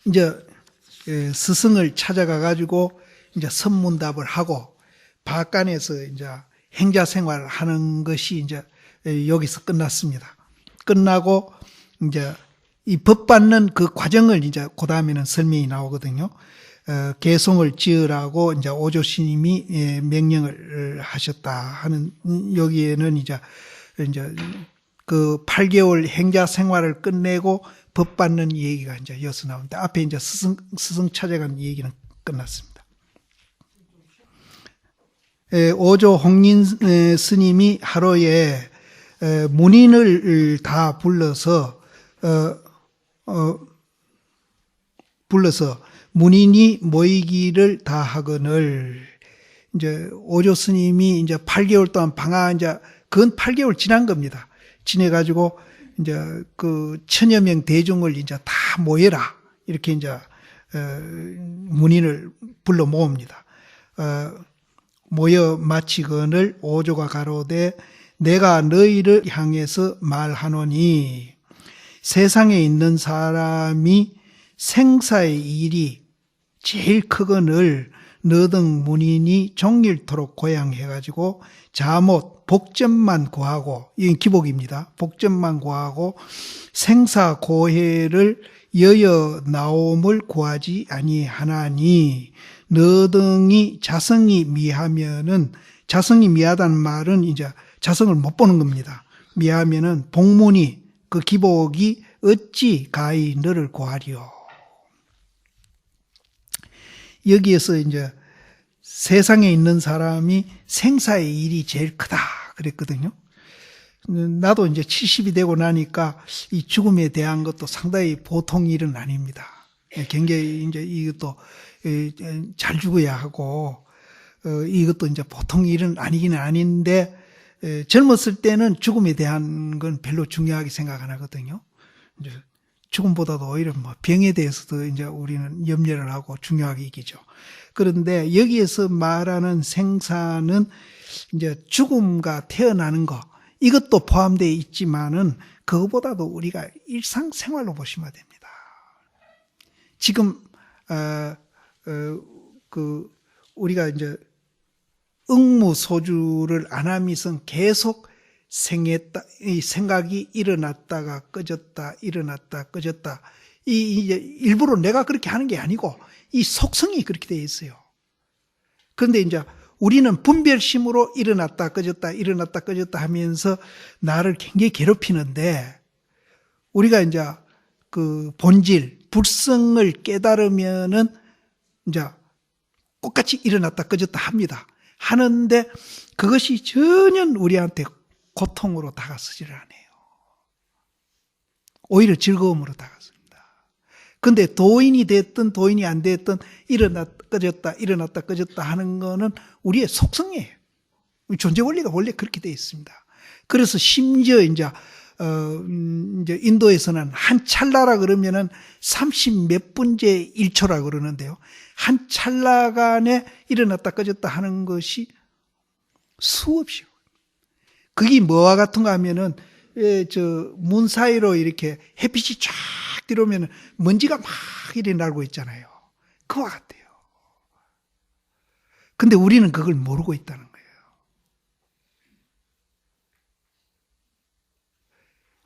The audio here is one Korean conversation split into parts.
이제 스승을 찾아가 가지고 이제 선문답을 하고 박간에서 이제 행자 생활을 하는 것이 이제 여기서 끝났습니다. 끝나고 이제 이 법 받는 그 과정을 이제 그 다음에는 설명이 나오거든요. 개송을 지으라고 이제 오조 스님이 명령을 하셨다 하는, 여기에는 이제 그 8개월 행자 생활을 끝내고 법 받는 얘기가 이제 여기서 나옵니다. 앞에 이제 스승 찾아간 얘기는 끝났습니다. 오조 홍린 스님이 하루에 문인을 다 불러서 문인이 모이기를 다 하거늘, 이제 오조 스님이 이제 8개월 동안 이제 그건 8개월 지난 겁니다. 지내가지고 이제 그 1000여 명 대중을 이제 다 모여라, 이렇게 이제 문인을 불러 모읍니다. 모여 마치거늘 오조가 가로되 내가 너희를 향해서 말하노니 세상에 있는 사람이 생사의 일이 제일 크거늘 너등 문인이 종일토록 고양해가지고 자못 복전만 구하고, 이건 기복입니다. 복전만 구하고 생사 고해를 여여 나옴을 구하지 아니하나니 너등이 자성이 미하면은, 자성이 미하다는 말은 이제 자성을 못 보는 겁니다. 미하면은 복문이, 그 기복이 어찌 가히 너를 구하리요. 여기에서 이제 세상에 있는 사람이 생사의 일이 제일 크다 그랬거든요. 나도 이제 70이 되고 나니까 이 죽음에 대한 것도 상당히 보통 일은 아닙니다. 굉장히 이제 이것도 잘 죽어야 하고, 이것도 이제 보통 일은 아니긴 아닌데, 젊었을 때는 죽음에 대한 건 별로 중요하게 생각 안 하거든요. 이제 죽음보다도 오히려 뭐 병에 대해서도 이제 우리는 염려를 하고 중요하게 여기죠. 그런데 여기에서 말하는 생사는 이제 죽음과 태어나는 거, 이것도 포함되어 있지만은 그것보다도 우리가 일상생활로 보시면 됩니다. 지금 우리가 이제 응무소주를 안 하면서 계속 이 생각이 일어났다가 꺼졌다, 일어났다, 꺼졌다. 이제 일부러 내가 그렇게 하는 게 아니고 이 속성이 그렇게 되어 있어요. 그런데 이제 우리는 분별심으로 일어났다, 꺼졌다, 일어났다, 꺼졌다 하면서 나를 굉장히 괴롭히는데, 우리가 이제 그 본질, 불성을 깨달으면은 이제 똑같이 일어났다, 꺼졌다 합니다. 하는데 그것이 전혀 우리한테 고통으로 다가서지를 않아요. 오히려 즐거움으로 다가섭니다. 근데 도인이 됐든 도인이 안 됐든 일어났다 꺼졌다 일어났다 꺼졌다 하는 거는 우리의 속성이에요. 존재 원리가 원래 그렇게 되어 있습니다. 그래서 심지어 이제 인도에서는 한 찰나라 그러면은 30 몇 분째 1초라 그러는데요. 한 찰나간에 일어났다 꺼졌다 하는 것이 수없이요. 그게 뭐와 같은가 하면은 문 사이로 이렇게 햇빛이 쫙 들어오면 먼지가 막 이렇게 날고 있잖아요. 그와 같아요. 근데 우리는 그걸 모르고 있다는 거예요.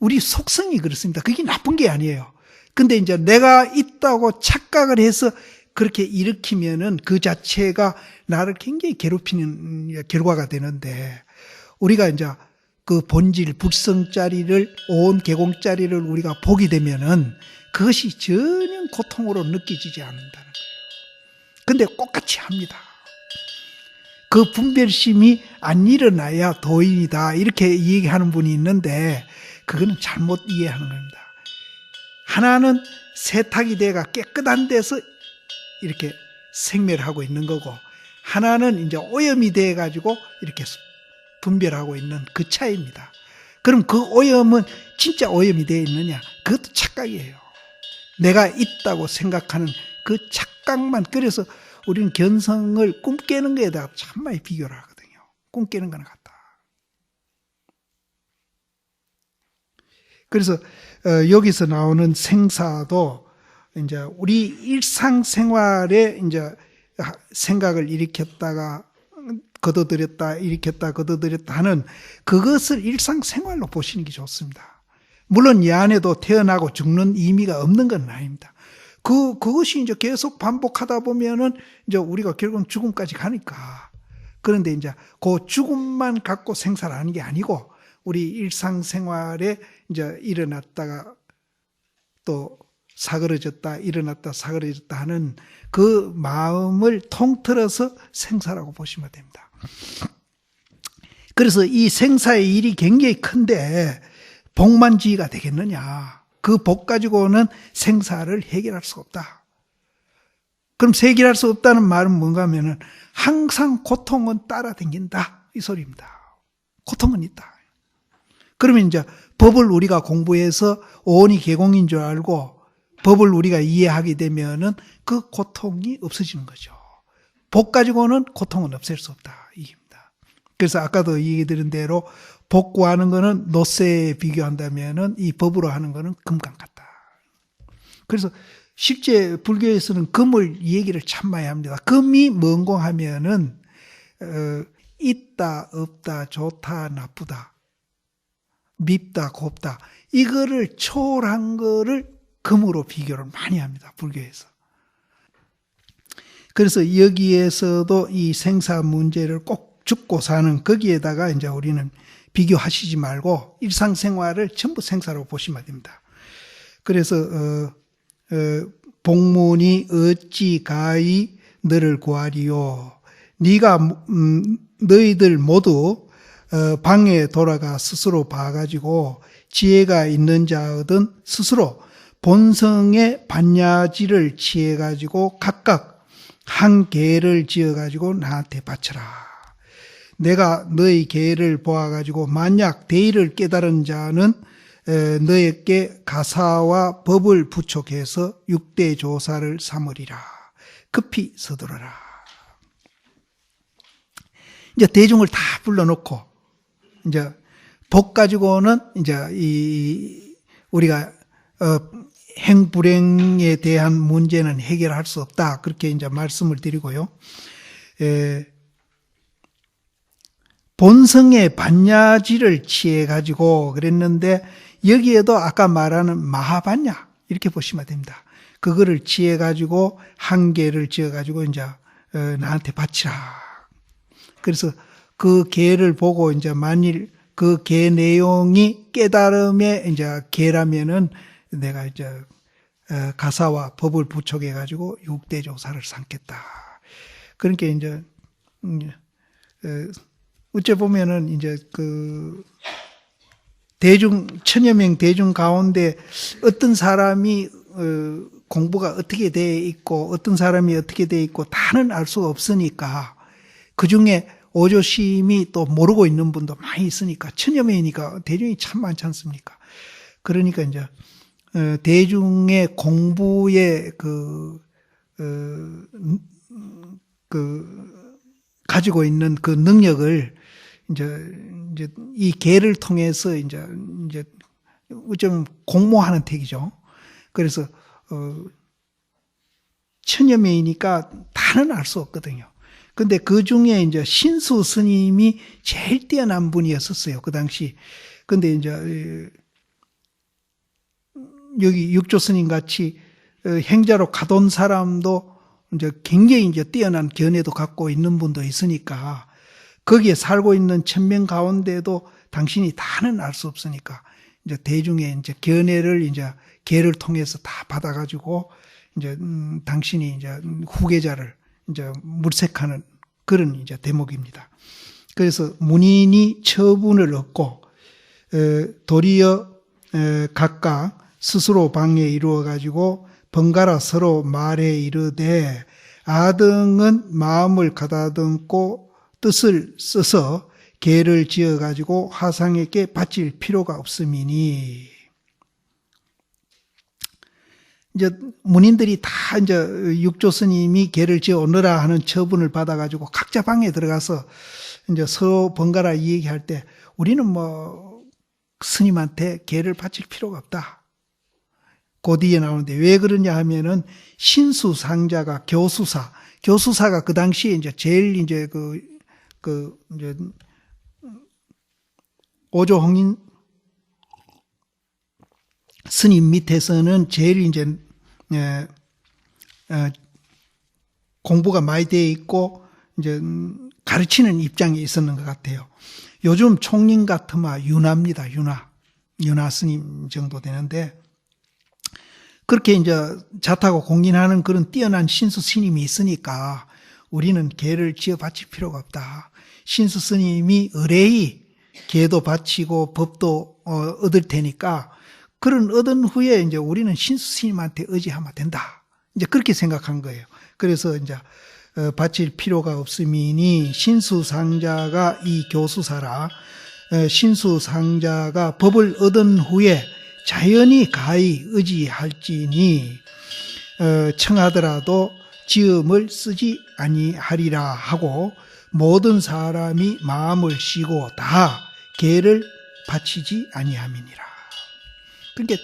우리 속성이 그렇습니다. 그게 나쁜 게 아니에요. 근데 이제 내가 있다고 착각을 해서 그렇게 일으키면은 그 자체가 나를 굉장히 괴롭히는 결과가 되는데, 우리가 이제 그 본질 불성짜리를, 온 개공짜리를 우리가 보게 되면은 그것이 전혀 고통으로 느껴지지 않는다는 거예요. 근데 똑같이 합니다. 그 분별심이 안 일어나야 도인이다, 이렇게 얘기하는 분이 있는데 그거는 잘못 이해하는 겁니다. 하나는 세탁이 돼가 깨끗한 데서 이렇게 생멸을 하고 있는 거고, 하나는 이제 오염이 돼 가지고 이렇게 분별하고 있는 그 차이입니다. 그럼 그 오염은 진짜 오염이 되어 있느냐? 그것도 착각이에요. 내가 있다고 생각하는 그 착각만. 그래서 우리는 견성을 꿈 깨는 거에다가 참 많이 비교를 하거든요. 꿈 깨는 거나 같다. 그래서 여기서 나오는 생사도 이제 우리 일상생활에 이제 생각을 일으켰다가 거둬들였다, 일으켰다, 거둬들였다 하는 그것을 일상생활로 보시는 게 좋습니다. 물론 이 안에도 태어나고 죽는 의미가 없는 건 아닙니다. 그것이 이제 계속 반복하다 보면은 이제 우리가 결국은 죽음까지 가니까. 그런데 이제 그 죽음만 갖고 생사를 하는 게 아니고 우리 일상생활에 이제 일어났다가 또 사그러졌다, 일어났다, 사그러졌다 하는 그 마음을 통틀어서 생사라고 보시면 됩니다. 그래서 이 생사의 일이 굉장히 큰데 복만지의가 되겠느냐. 그 복 가지고는 생사를 해결할 수 없다. 그럼 해결할 수 없다는 말은 뭔가 하면은 항상 고통은 따라다닌다. 이 소리입니다. 고통은 있다. 그러면 이제 법을 우리가 공부해서 오온이 개공인 줄 알고 법을 우리가 이해하게 되면은 그 고통이 없어지는 거죠. 복 가지고는 고통은 없앨 수 없다. 이겁니다. 그래서 아까도 얘기 드린 대로 복 구하는 거는 노쇠에 비교한다면은 이 법으로 하는 거는 금강 같다. 그래서 실제 불교에서는 금을 이 얘기를 참 많이 합니다. 금이 뭔고 하면은 있다, 없다, 좋다, 나쁘다, 밉다, 곱다 이거를 초월한 거를 금으로 비교를 많이 합니다. 불교에서. 그래서 여기에서도 이 생사 문제를 꼭 죽고 사는 거기에다가 이제 우리는 비교하시지 말고 일상생활을 전부 생사로 보시면 됩니다. 그래서 복문이 어찌 가히 너를 구하리요. 네가 너희들 모두 방에 돌아가 스스로 봐가지고 지혜가 있는 자거든 스스로 본성의 반야지를 취해가지고 각각 한 계를 지어가지고 나한테 바쳐라. 내가 너희 계를 보아가지고 만약 대의를 깨달은 자는 너에게 가사와 법을 부촉해서 6대 조사를 삼으리라. 급히 서두르라. 이제 대중을 다 불러놓고 이제 복 가지고는 이제 우리가 행불행에 대한 문제는 해결할 수 없다. 그렇게 이제 말씀을 드리고요. 본성의 반야지를 취해가지고 그랬는데 여기에도 아까 말하는 마하반야 이렇게 보시면 됩니다. 그거를 취해가지고 한계를 지어가지고 이제 나한테 바치라. 그래서 그 계를 보고 이제 만일 그 계 내용이 깨달음의 이제 계라면은 내가 이제 가사와 법을 부촉해가지고 6대 조사를 삼겠다. 그러니까 이제 어째 보면은 이제 그 천여 명 대중 가운데 어떤 사람이 공부가 어떻게 돼 있고 어떤 사람이 어떻게 돼 있고 다는 알 수가 없으니까 그 중에 오조심이 또 모르고 있는 분도 많이 있으니까 천여 명이니까 대중이 참 많지 않습니까? 그러니까 이제 대중의 공부의 가지고 있는 그 능력을 이제 이 계를 통해서 이제 좀 공모하는 택이죠. 그래서 천여 명이니까 다는 알 수 없거든요. 근데 그 중에 이제 신수 스님이 제일 뛰어난 분이었었어요. 그 당시. 근데 이제 여기 육조 스님 같이 행자로 가던 사람도 이제 굉장히 이제 뛰어난 견해도 갖고 있는 분도 있으니까 거기에 살고 있는 1000명 가운데도 당신이 다는 알 수 없으니까 이제 대중의 이제 견해를 이제 계를 통해서 다 받아가지고 이제 당신이 이제 후계자를 이제 물색하는 그런 이제 대목입니다. 그래서 문인이 처분을 얻고 도리어 각각 스스로 방에 이루어 가지고 번갈아 서로 말해 이르되 아등은 마음을 가다듬고 뜻을 써서 계를 지어 가지고 화상에게 바칠 필요가 없음이니. 이제 문인들이 다 이제 육조 스님이 계를 지어 오너라 하는 처분을 받아가지고 각자 방에 들어가서 이제 서로 번갈아 얘기할 때 우리는 뭐 스님한테 계를 바칠 필요가 없다. 그 뒤에 나오는데 왜 그러냐 하면은 신수상자가 교수사가 그 당시에 이제 제일 이제 이제 오조홍인 스님 밑에서는 제일 이제 공부가 많이 되어 있고 이제 가르치는 입장에 있었는 것 같아요. 요즘 총림 같으면 윤화입니다. 윤화 스님 정도 되는데 그렇게 이제 자타고 공인하는 그런 뛰어난 신수 스님이 있으니까 우리는 계를 지어 바칠 필요가 없다. 신수 스님이 의뢰히 계도 바치고 법도 얻을 테니까 그런 얻은 후에 이제 우리는 신수 스님한테 의지하면 된다. 이제 그렇게 생각한 거예요. 그래서 이제 바칠 필요가 없음이니 신수상자가 이 교수사라. 신수상자가 법을 얻은 후에 자연히 가히 의지할지니 청하더라도 지음을 쓰지 아니하리라 하고 모든 사람이 마음을 쉬고 다 계를 바치지 아니함이니라. 그러니까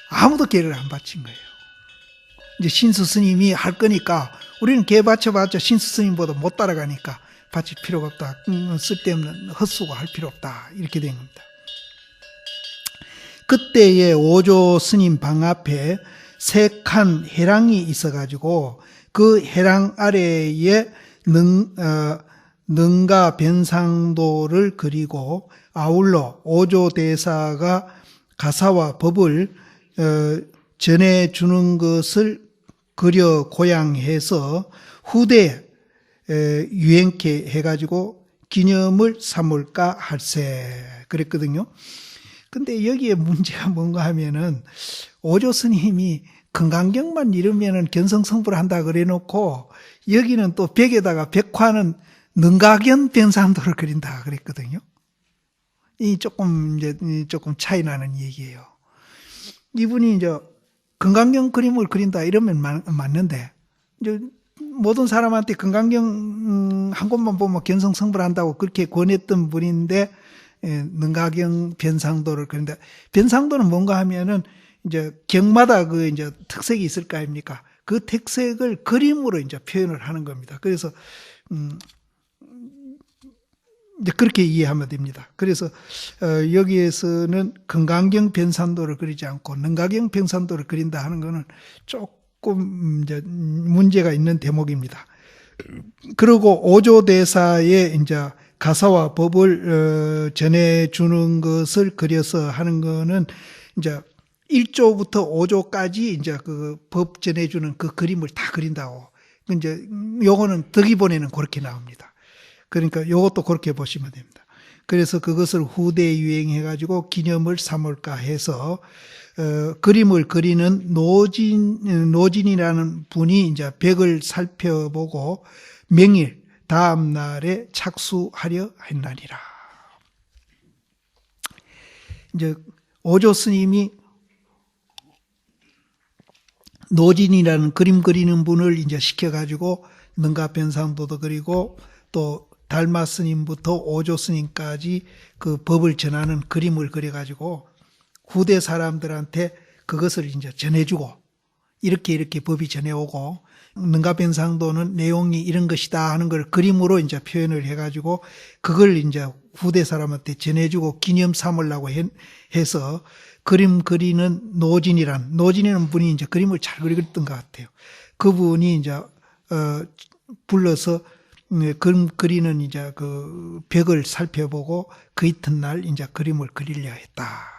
아무도 계를 안 바친 거예요. 이제 신수 스님이 할 거니까 우리는 계 바쳐봤자 신수 스님보다 못 따라가니까 바칠 필요가 없다. 쓸데없는 헛수고 할 필요 없다. 이렇게 된 겁니다. 그때에 오조 스님 방 앞에 세 칸 해랑이 있어가지고 그 해랑 아래에 능가 변상도를 그리고 아울러 오조 대사가 가사와 법을 전해주는 것을 그려 고양해서 후대 유행케 해가지고 기념을 삼을까 할세 그랬거든요. 근데 여기에 문제가 뭔가 하면은 오조 스님이 금강경만 이르면은 견성성불을 한다 그래 놓고 여기는 또 벽에다가 벽화는 능가견 변상도를 그린다 그랬거든요. 이 조금 차이 나는 얘기예요. 이분이 이제 금강경 그림을 그린다 이러면 맞는데 이제 모든 사람한테 금강경 한 곳만 보면 견성성불한다고 그렇게 권했던 분인데 능가경 변상도를 그린다. 변상도는 뭔가 하면은 이제 경마다 그 이제 특색이 있을 거 아닙니까? 그 특색을 그림으로 이제 표현을 하는 겁니다. 그래서 이제 그렇게 이해하면 됩니다. 그래서 여기에서는 금강경 변산도를 그리지 않고 능가경 변산도를 그린다 하는 거는 조금 이제 문제가 있는 대목입니다. 그리고 오조대사의 이제 가사와 법을 전해주는 것을 그려서 하는 거는 이제 1조부터 5조까지 이제 그 법 전해주는 그 그림을 다 그린다고. 이제 요거는 덕이본에는 그렇게 나옵니다. 그러니까 요것도 그렇게 보시면 됩니다. 그래서 그것을 후대 유행해가지고 기념을 삼을까 해서 그림을 그리는 노진이라는 분이 이제 벽을 살펴보고 명일 다음 날에 착수하려 했나니라. 이제 오조 스님이 노진이라는 그림 그리는 분을 이제 시켜가지고 능가변상도도 그리고 또 달마 스님부터 오조 스님까지 그 법을 전하는 그림을 그려가지고 후대 사람들한테 그것을 이제 전해주고 이렇게 법이 전해오고 능가변상도는 내용이 이런 것이다 하는 걸 그림으로 이제 표현을 해가지고 그걸 이제 후대 사람한테 전해주고 기념 삼으려고 해서 그림 그리는 노진이라는 분이 이제 그림을 잘 그렸던 것 같아요. 그분이 이제 불러서 그림 그리는 이제 그 벽을 살펴보고 그 이튿날 이제 그림을 그리려 했다.